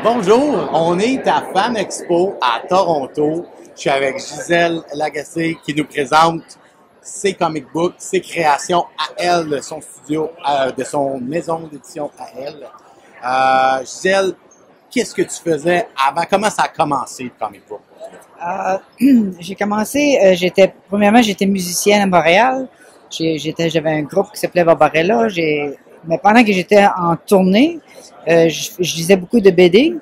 Bonjour, on est à Fan Expo à Toronto. Je suis avec Gisèle Lagacé qui nous présente ses comic books, ses créations à elle, de son studio, de son maison d'édition à elle. Gisèle, qu'est-ce que tu faisais avant? Comment ça a commencé le comic book? J'ai commencé, premièrement, j'étais musicienne à Montréal. J'avais un groupe qui s'appelait Barbarella. Mais pendant que j'étais en tournée, je lisais beaucoup de BD.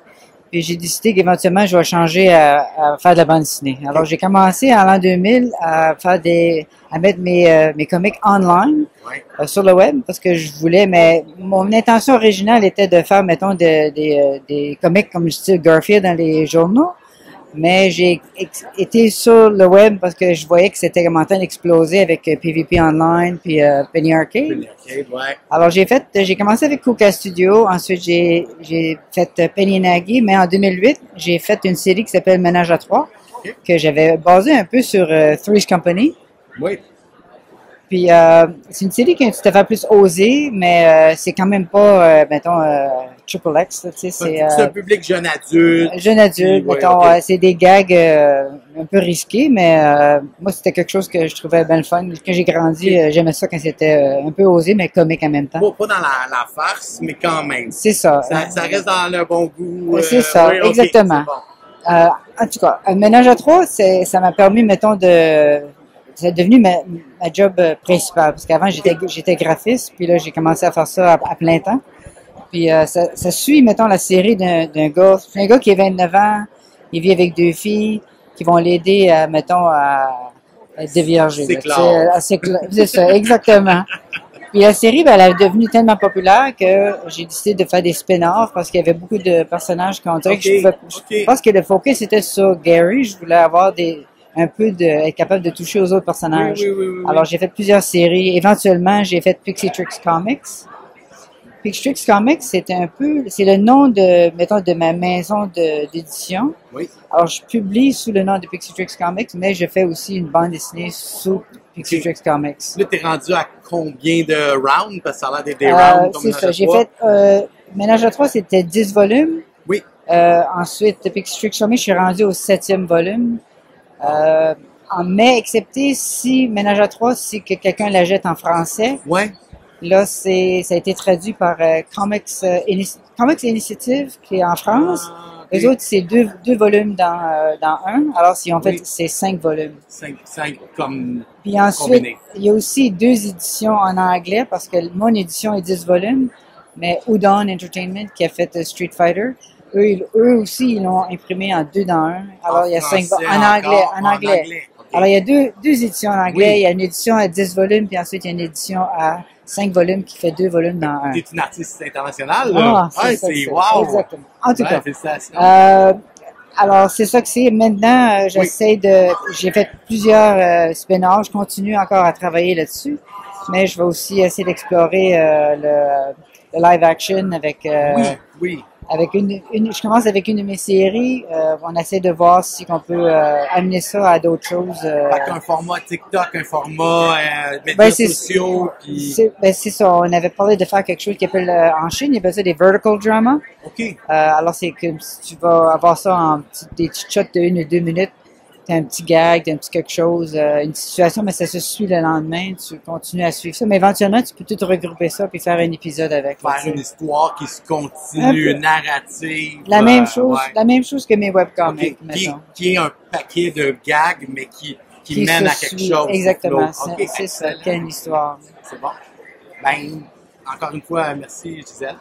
Puis j'ai décidé qu'éventuellement, je vais changer à faire de la bande dessinée. Alors, j'ai commencé en l'an 2000 à mettre mes comics online sur le web parce que je voulais, mais mon intention originale était de faire, mettons, des comics comme le style Garfield dans les journaux. Mais j'ai été sur le web parce que je voyais que c'était en train d'exploser avec PvP Online puis Penny Arcade. Penny Arcade, ouais. Alors j'ai commencé avec Kuka Studio, ensuite j'ai fait Penny Nagy, mais en 2008 j'ai fait une série qui s'appelle Ménage à trois, que j'avais basée un peu sur Three's Company. Oui. Puis c'est une série qui est tout à fait plus osée, mais c'est quand même pas, mettons, Triple X. C'est un public jeune adulte. Jeune adulte, puis, mettons, ouais, okay. C'est des gags un peu risqués, mais moi c'était quelque chose que je trouvais bien le fun. Quand j'ai grandi, j'aimais ça quand c'était un peu osé, mais comique en même temps. Pas dans la farce, mais quand même. C'est ça. Ça reste dans le bon goût. C'est ça, oui, okay, exactement. Bon. En tout cas, Ménage à trois, ça m'a permis, mettons, c'est devenu ma job principale, parce qu'avant, j'étais graphiste, puis là, j'ai commencé à faire ça à plein temps. Puis ça suit, mettons, la série d'un gars. C'est un gars qui a 29 ans, il vit avec deux filles qui vont l'aider, mettons, à dévierger. C'est ça, exactement. Puis la série, ben, elle est devenue tellement populaire que j'ai décidé de faire des spin-offs parce qu'il y avait beaucoup de personnages qu'on dirait que je pense que le focus était sur Gary. Je voulais avoir être capable de toucher aux autres personnages. Oui. Alors, j'ai fait plusieurs séries. Éventuellement, j'ai fait Pixie Tricks Comics. Pixie Tricks Comics, c'est le nom de ma maison d'édition. Oui. Alors, je publie sous le nom de Pixie Tricks Comics, mais je fais aussi une bande dessinée sous Pixie Tricks Comics. Là, t'es rendu à combien de rounds? Parce que ça a l'air des rounds. C'est ça. J'ai fait, Ménage à trois, c'était 10 volumes. Oui. Ensuite, Pixie Tricks Comics, je suis rendu au 7e volume. Mais excepté si Ménage à trois, si que quelqu'un la jette en français. Ouais. Là, ça a été traduit par Comics Initiative, qui est en France. Les autres, c'est deux volumes dans un. Alors, si on fait, c'est 5 volumes. 5 comme puis ensuite, combiné. Il y a aussi 2 éditions en anglais, parce que mon édition est 10 volumes, mais Udon Entertainment, qui a fait Street Fighter, eux aussi, ils l'ont imprimé en 2 dans 1. Alors, il y a 5 en anglais. Okay. Alors, il y a deux éditions en anglais. Il y a une édition à 10 volumes, puis ensuite, il y a une édition à 5 volumes qui fait 2 volumes dans un. T'es une artiste internationale, là. C'est wow! Exactement. En tout cas. Félicitations. Alors, c'est ça que c'est. Maintenant, j'ai fait plusieurs spin-offs. Je continue encore à travailler là-dessus. Mais je vais aussi essayer d'explorer le live action avec oui. Avec je commence avec une de mes séries. On essaie de voir si on peut amener ça à d'autres choses. Un format TikTok, un format médias sociaux. C'est ça. On avait parlé de faire quelque chose qui appelle en Chine, il appelle ça des vertical drama. OK. Alors c'est comme si tu vas avoir ça en des petites shots de 1 ou 2 minutes. T'as un petit gag, t'as un petit quelque chose, une situation, mais ça se suit le lendemain, tu continues à suivre ça. Mais éventuellement, tu peux tout regrouper ça puis faire un épisode avec. Faire une histoire qui se continue, narrative. La même chose que mes webcomics, qui est un paquet de gags, mais qui mène à quelque chose. Exactement, c'est ça, quelle histoire. C'est bon. Ben, encore une fois, merci Gisèle.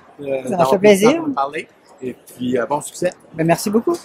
Ça m'a fait plaisir. De parler. Et puis, bon succès. Ben, merci beaucoup.